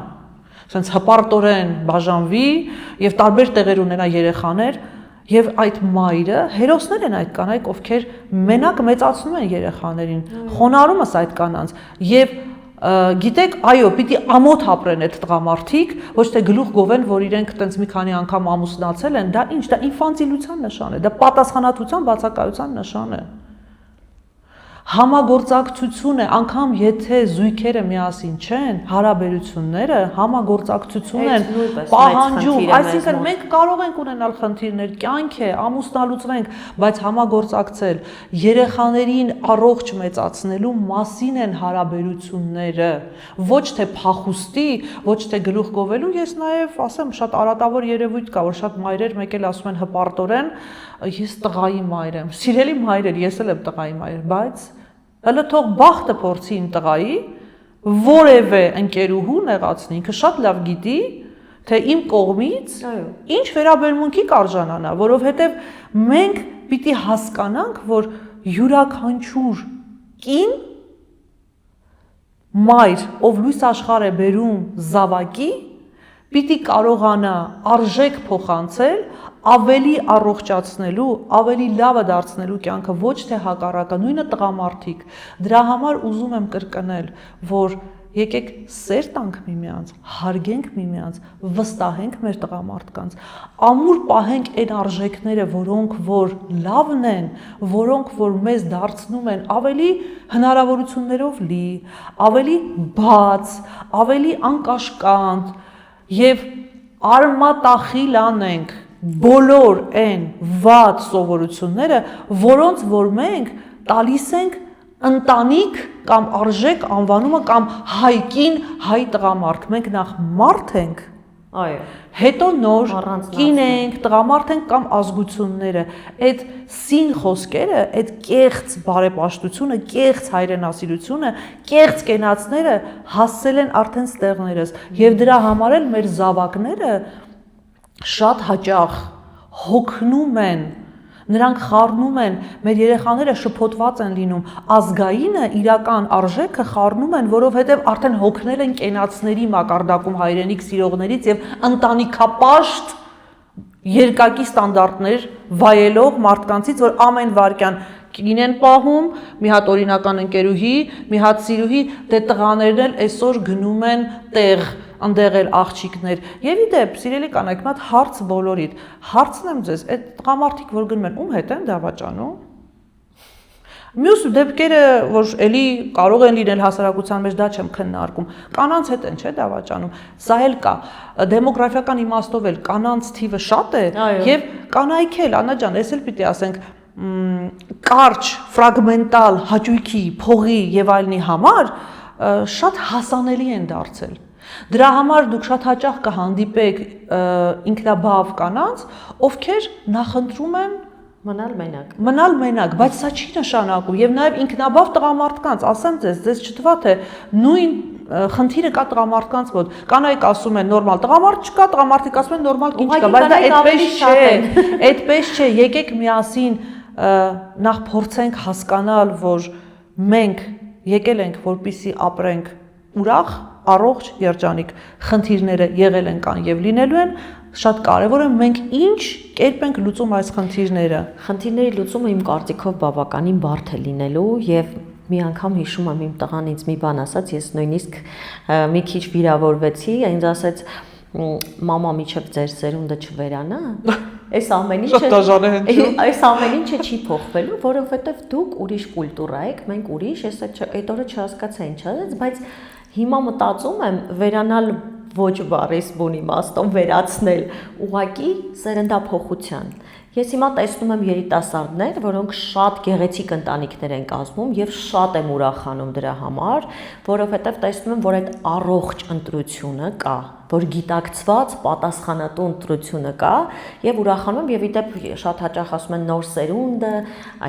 Ասենց հպարտորեն բաժանվի եւ տարբեր տեղեր ունենա երեխաներ։ Եվ այդ մայրը, հերոսներ են այդ կանայք, ովքեր մենակ մեծացնում են երեխաներին, խոնարհումս այդ կանանց, եւ գիտեք, այո, պիտի ամոթ ապրեն այդ տղամարդիկ, ոչ թե գլուխ գովեն, որ իրենք տենց մի քանի անգամ ամուսնացել են, դա ինչ, դա ինֆանտիլության նշան է, դա պատասխանատվության բացակայության նշան է։ Համագործակցություն է, անգամ եթե զույգերը միասին չեն, հարաբերությունները համագործակցություն են պահանջում, այսինքն մենք կարող ենք ունենալ խնդիրներ, կյանք է, ամուսնալուծվենք, բայց համագործակցել, երեխաներին առողջ մեծացնելու մասին են հարաբերությունները, ոչ թե փախուստի, ոչ թե գլուխ գովելու, ես նաև ասեմ, շատ արատավոր երևույթ կա, որ շատ մայրեր մեկ էլ ասում են հպարտորեն, ես տղայի մայր եմ, սիրելի մայրեր, ես էլ եմ տղայի մայր, բայց հələ թող բախտը փորձի իմ տղայի, որևէ ընկերուհու նեղացնի, ինքը շատ լավ գիտի, թե իմ կողմից ինչ վերաբերմունքի կարժանանա, որովհետև մենք պիտի հասկանանք, որ յուրաքանչյուր կին մայր, ով լույս աշխարհ է բերում զավակի, պիտի կարողանա արժեք փոխանցել, ավելի առողջացնելու, ավելի լավը դարձնելու կյանքը, ոչ թե հակառակը, նույնը տղամարդիկ։ Դրա համար ուզում եմ կրկնել, որ եկեք սեր տանք միմյանց, հարգենք միմյանց, վստահենք մեր տղամարդկանց, ամուր պահենք այն արժեքները, որոնք որ լավն են, որոնք որ մեզ դարձնում են ավելի հնարավորություններով լի, ավելի բաց, ավելի անկաշկանդ եւ արմատախիլ անենք բոլոր այն վատ սովորությունները, որոնց որ մենք տալիս ենք ընտանիք կամ արժեք անվանումը կամ հայկին հայ տղամարդ, մենք նախ մարդ ենք, այո, հետո նոր կին ենք, տղամարդ ենք կամ ազգությունները, այդ սին խոսքերը, այդ կեղծ բարեպաշտությունը, կեղծ հայրենասիրությունը, կեղծ կենացները հասել են արդեն ստեղներս եւ դրա համար էլ մեր զավակները շատ հաճախ հոգնում են, նրանք խառնում են, մեր երեխաները շփոթված են լինում, ազգայինը իրական արժեքը խառնում են, որովհետև արդեն հոգնել են կենացների մակարդակում հայրենիք սիրողներից եւ ընտանիքապաշտ երկակի ստանդարտներ վայելող մարդկանցից, որ ամեն վարքյան կին են պահում, մի հատ օրինական ընկերուհի, մի հատ սիրուհի, դե տղաներն էլ այսօր գնում են տեղ, ընդեղ էլ աղջիկներ։ Եվ ի դեպ, սիրելի կանայք, մի հատ հարց բոլորիդ։ Հարցն եմ ձեզ, այդ տղամարդիկ, որ գնում են, ում հետ են դավաճանում։ Մյուս դեպքերը, որ էլի կարող են լինել հասարակության մեջ, դա չեմ քննարկում։ Կանանց հետ են, չէ՞, դավաճանում։ Սա էլ կա։ Դեմոգրաֆիական իմաստով էլ կանանց թիվը շատ է, եւ կանայք էլ, Աննա ջան, ես էլ պիտի ասենք, կարճ, ֆրագմենտալ հաճույքի, փողի եւ այլնի համար շատ հասանելի են դարձել։ Դրա համար դուք շատ հաճախ կհանդիպեք ինքնաբավ կանանց, ովքեր նախընտրում են մնալ մենակ, բայց սա չի նշանակում եւ նաեւ ինքնաբավ տղամարդկանց, ասեմ ձեզ չթվա թե նույն խնդիրը կա տղամարդկանց մոտ։ Կանայք ասում են նորմալ տղամարդ չկա, տղամարդիկ ասում են նորմալ կին չկա, բայց դա այդպես չէ, այդպես չէ, եկեք միասին նախ փորձենք հասկանալ, որ մենք եկել ենք, որպեսզի ապրենք ուրախ, առողջ երջանիկ։ Խնդիրները եղել են կան եւ լինելու են, շատ կարևոր է մենք ինչ կերպ ենք լուծում այս խնդիրները։ Խնդիրների լուծումը իմ կարծիքով բավականին բարդ է լինելու եւ մի անգամ հիշում եմ իմ տղան ինձ մի բան ասաց, ես նույնիսկ մի քիչ վիրավորվեցի, ինձ ասաց մամա միջև ձեր սերունդը չվերանա, այս ամեն ինչը չի փոխվելու, որովհետև դուք ուրիշ կուլտուրա եք, մենք ուրիշ, ես այդ օրը չհասկացա ինչ ասեց, բայց հիմա մտածում եմ վերանալ ոչ բառիս բուն իմաստով վերացնել ուղակի սերնդափոխության։ Ես հիմա տեսնում եմ երիտասարդներ, որոնք շատ գեղեցիկ ընտանիքներ են կազմում եւ շատ եմ ուրախանում դրա համար, որովհետեւ տեսնում եմ, որ այդ առողջ ընտրությունը կա, որ գիտակցված պատասխանատու ընտրությունը կա եւ ուրախանում եւ իդեպ շատ հաճախ ասում են նոր սերունդը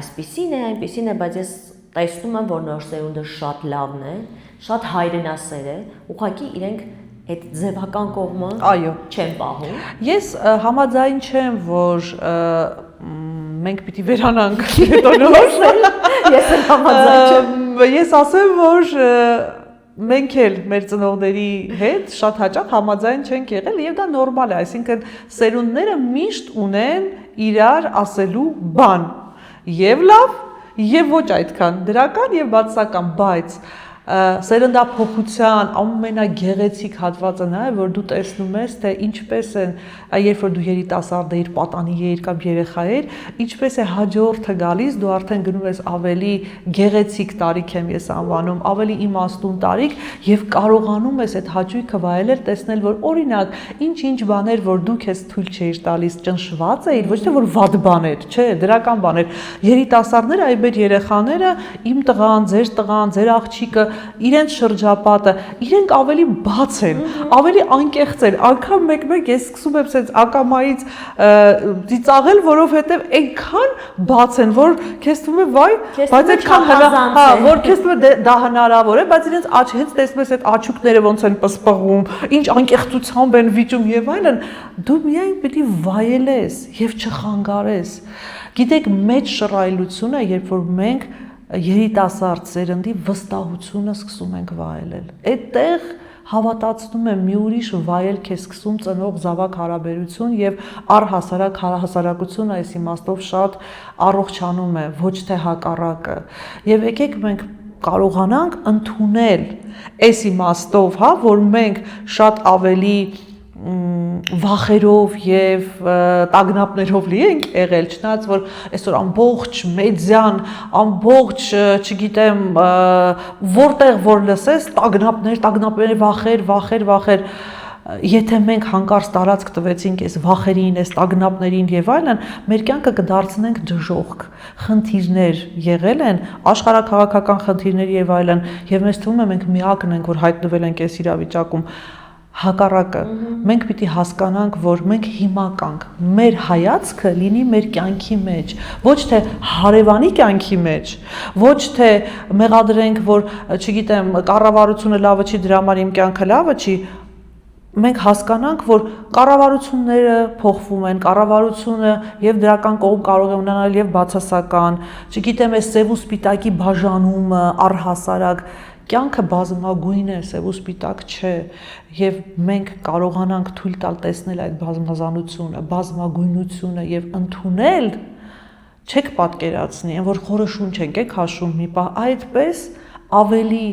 այսպիսին է, այնպիսին է, բայց ես տեսնում եմ, որ նոր սերունդը շատ լավն է, շատ հայրենասեր է, ուղղակի իրենք այդ ձևական կողմը չեն պահում։ Ես համաձայն չեմ, որ մենք պիտի վերանանք հետո նոր։ Ես էլ համաձայն չեմ։ Ես ասեմ, որ մենք էլ մեր ծնողների հետ շատ հաճախ համաձայն չենք եղել եւ դա նորմալ է, այսինքն սերունդները միշտ ունեն իրար ասելու բան, եւ լավ, եւ ոչ այդքան դրական եւ բացասական, բայց սերնդափոխության ամենագեղեցիկ հատվածը նա է, որ դու տեսնում ես, թե ինչպես են, երբ որ դու երիտասարդ ես, պատանի ես կամ երեխա ես, ինչպես է հաջորդը գալիս, դու արդեն գնում ես ավելի գեղեցիկ տարիք եմ ես անվանում, ավելի իմաստուն տարիք եւ կարողանում ես այդ հաճույքը վայելել, տեսնել, որ օրինակ ինչ-ինչ բաներ, որ դու քեզ թույլ չէիր տալիս, ճնշված էիր, ոչ թե որ վատ բաներ, չէ, դրական բաներ։ Երիտասարդները, այ մեր երեխաները, իմ տղան, ձեր աղջիկը իրենց շրջապատը, իրենք ավելի բաց են, ավելի անկեղծ են, անգամ մեկ-մեկ ես սկսում եմ սենց ակամայից ծիծաղել, որովհետև այնքան բաց են, որ քեզ թվում է վայ, բայց այդքան որ քեզ թվում է դա հնարավոր է, բայց իրենց հենց տեսնում ես այդ աչուկները ոնց են պսպղում, ինչ անկեղծությամբ են վիճում եւ այլն, դու միայն պիտի վայելես եւ չխանգարես։ Գիտեք, մեծ շռայլությունը, երբ որ մենք երիտասարդ սերնդի վստահությունը սկսում ենք վայելել։ Այդտեղ հավատացնում եմ մի ուրիշ վայել քեզ սկսում ծնող զավակ հարաբերություն եւ առհասարակ հասարակությունը այս իմաստով շատ առողջանում է, ոչ թե հակառակը։ Եվ եկեք մենք կարողանանք ընդունել այս իմաստով, հա, որ մենք շատ ավելի վախերով եւ տագնապներով լի ենք եղել, չնայած որ այսօր ամբողջ մեդիան, ամբողջ, չգիտեմ, որտեղ որ լսես, տագնապներ, վախեր, եթե մենք հանկարծ տարածք տվեցինք այս վախերին, այս տագնապներին եւ այլն, մեր կյանքը կդարձնենք դժոխք, խնդիրներ եղել են, աշխարհաքաղաքական խնդիրներ եւ այլն, եւ մեզ թվում է մենք միակն ենք, որ հայտնվել ենք այս իրավիճակում։ Հակառակը, մենք պիտի հասկանանք, որ մենք հիմա կանք, մեր հայացքը լինի մեր կյանքի մեջ, ոչ թե հարևանի կյանքի մեջ, ոչ թե մեղադրենք, որ, չգիտեմ, կառավարությունը լավը չի, դրա համար իմ կյանքը լավը չի, մենք հասկանանք, որ կառավարությունները փոխվում են, կառավարությունը եւ դրական կողմ կարող է ունենալ եւ բացասական, չգիտեմ, այս սև ու սպիտակի բաժանումը առհասարակ կյանքը բազմագույն է, սև ու սպիտակ չէ, եւ մենք կարողանանք թույլ տալ տեսնել այդ բազմազանությունը, բազմագույնությունը եւ ընդունել, չեք պատկերացնի, որ խորը շունչ ենք եք հաշում մի պահ, այդպես ավելի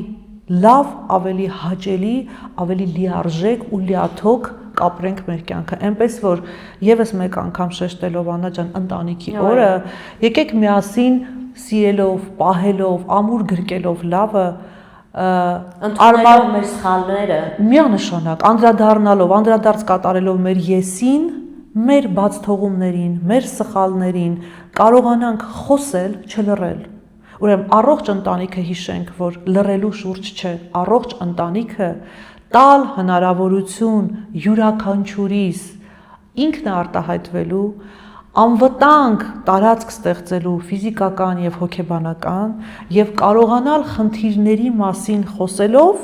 լավ, ավելի հաճելի, ավելի լիարժեք ու լիաթոք կապրենք մեր կյանքը, այնպես որ եւս մեկ անգամ շեշտելով Աննա ջան ընտանիքի օրը, եկեք միասին սիրելով, պահելով, ամուր գրկելով լավը ընդունելով մեր սխալները, միանշանակ անդրադարձ կատարելով մեր եսին, մեր բաց թողումներին, մեր սխալներին, կարողանանք խոսել, չլռել։ Ուրեմն առողջ ընտանիքը հիշենք, որ լռելու շուրջ չէ, առողջ ընտանիքը տալ հնարավորություն յուրաքանչյուրիս ինքն արտահայտվելու, անվտանգ տարածք ստեղծելու ֆիզիկական եւ հոգեբանական եւ կարողանալ խնդիրների մասին խոսելով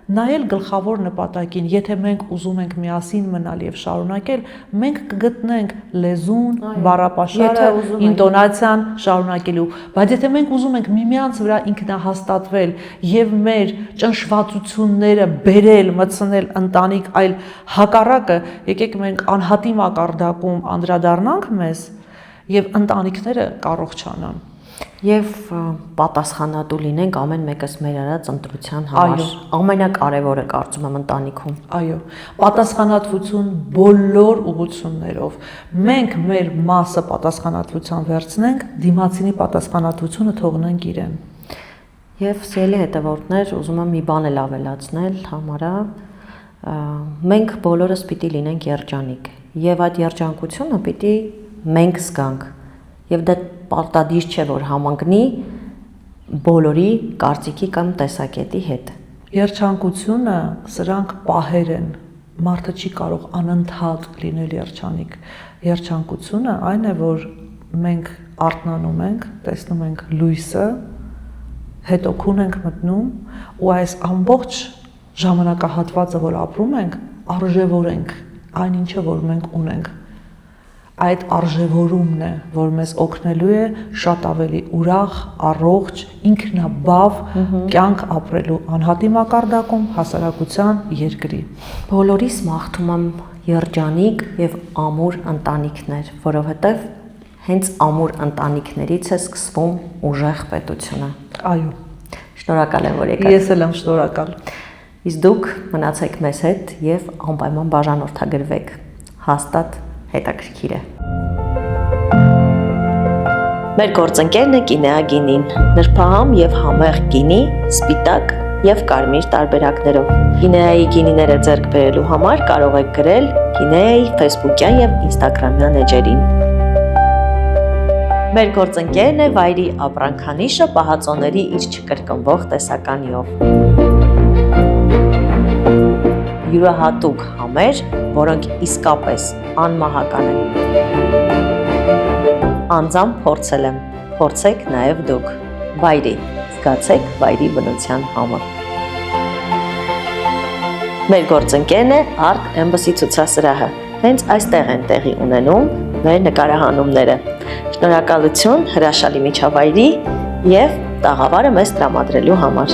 նայել գլխավոր նպատակին, եթե մենք ուզում ենք միասին մնալ եւ շարունակել, մենք կգտնենք լեզուն, բառապաշարը, ինտոնացիան շարունակելու, բայց եթե մենք ուզում ենք միմյանց վրա ինքնահաստատվել եւ մեր ճնշվածությունները բերել, մտցնել ընտանիք, այլ հակառակը, եկեք մենք անհատի մակարդակում անդրադառնանք մեզ եւ ընտանիքները կառողջանան։ Եվ պատասխանատու լինենք ամեն մեկս մեր արած ընտրության համար։ Ամենակարևորը կարծում եմ ընտանիքում։ Այո, պատասխանատվություն բոլոր ուղղություններով։ Մենք մեր մասը պատասխանատվության վերցնենք, դիմացինի պատասխանատվությունը թողնենք իրեն։ Եվ սիրելի հետևորդներ, ուզում եմ մի բան էլ ավելացնել համարա։ Մենք բոլորս պիտի լինենք երջանիկ, եւ այդ երջանկությունը պիտի մենք զգանք։ Եվ դա պարտադիր չէ, որ համընկնի բոլորի կարծիքի կամ տեսակետի հետ։ Երջանկությունը սրանք պահեր են։ Մարդը չի կարող անընդհատ լինել երջանիկ։ Երջանկությունը այն է, որ մենք արթնանում ենք, տեսնում ենք լույսը, հետո քուն ենք մտնում ու այս ամբողջ ժամանակահատվածը, որ ապրում ենք, արժևորենք այն ինչը, որ մենք ունենք։ Այդ արժևորումն է, որ մեզ օգնելու է շատ ավելի ուրախ, առողջ, ինքնաբավ կյանք ապրելու անհատի մակարդակում, հասարակության, երկրի։ Բոլորիս մաղթում եմ երջանիկ եւ ամուր ընտանիքներ, որովհետեւ հենց ամուր ընտանիքներից է սկսվում ուժեղ պետությունը։ Այո։ Շնորհակալ եմ, որ եկաք։ Ես էլ եմ շնորհակալ։ Իսկ դուք մնացեք մեզ հետ եւ անպայման բաժանորդագրվեք։ Հաստատ հետաքրքիր է։ Մեր գործընկերն է Կինեա գինին, նրբահամ եւ համեղ գինի, սպիտակ եւ կարմիր տարբերակներով։ Կինեայի գինիները ձեռք բերելու համար կարող եք գրել Կինեայի Facebook-յան եւ Instagram-յան էջերին։ Մեր գործընկերն է վայրի ապրանքանիշը պահածոների իր չկրկնվող տեսականիով։ Յուրահատուկ համեր, որոնք իսկապես անմահական են։ Անձամբ փորձել եմ, փորձեք նաև դուք։ Վայրի, զգացեք վայրի բնության համը։ Մեր գործընկերն է Art Embassy ցուցասրահը։ Հենց այստեղ են տեղի ունենում մեր նկարահանումները։ Շնորհակալություն հրաշալի միջավայրի եւ տաղավարը մեզ տրամադրելու համար։